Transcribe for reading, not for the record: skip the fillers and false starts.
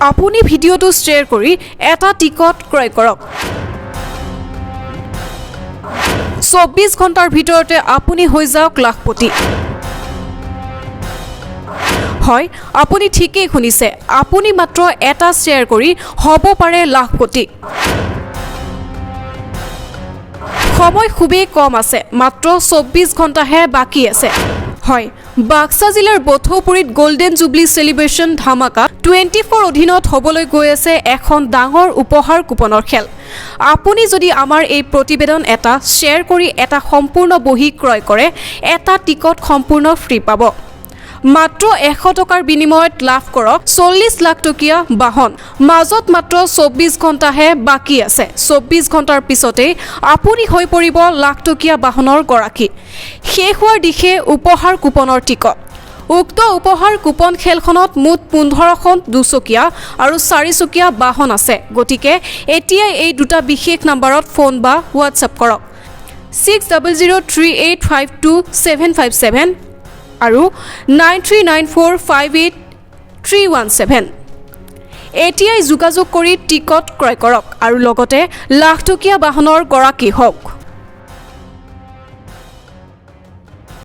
আপুনি ভিডিঅ'টো শ্বেয়াৰ কৰি এটা টিকট ক্ৰয় কৰক 24 ঘণ্টাৰ ভিতৰতে আপুনি হৈ যাওক লাখপতি হয় আপুনি ঠিকই শুনিছে আপুনি মাত্ৰ এটা শ্বেয়াৰ কৰি হ'ব পাৰে লাখপতি সময় খুবেই কম আছে মাত্ৰ 24 ঘণ্টাহে বাকি আছে হয় বাক্সা জিলাৰ বথৌপুৰীত গোল্ডেন জুবলি সেলিব্ৰেশন ধামাকা 24 অধীনত হ'বলৈ গৈ আছে এখন ডাঙৰ উপহাৰ কুপনৰ খেল আপুনি যদি আমাৰ এই প্ৰতিবেদন এটা শ্বেয়াৰ কৰি এটা সম্পূৰ্ণ বহি ক্ৰয় কৰে এটা টিকট সম্পূৰ্ণ ফ্ৰী পাব মাত্ৰ 100 টকাৰ বিনিময়ত লাভ কৰক 40 লাখ টকীয়া বাহন মাজত মাত্ৰ 24 ঘণ্টাহে বাকি আছে 24 ঘণ্টাৰ পিছতে আপুনি হৈ পৰিব লাখ টকীয়া বাহনৰ গৰাকী শেষ হোৱাৰ দিশে উপহাৰ কুপনৰ টিকট উক্ত উপহাৰ কুপন খেলখনত মুঠ 15খন দুচকীয়া আৰু 4চকীয়া বাহন আছে গতিকে এতিয়া এই দুটা বিশেষ নম্বৰত ফোন বা হোৱাটছআপ কৰক 6003852757 আৰু 9394583117 এতিয়াই যোগাযোগ কৰি টিকট ক্ৰয় কৰক আৰু লগতে লাখ টকীয়া বাহনৰ গৰাকী হওক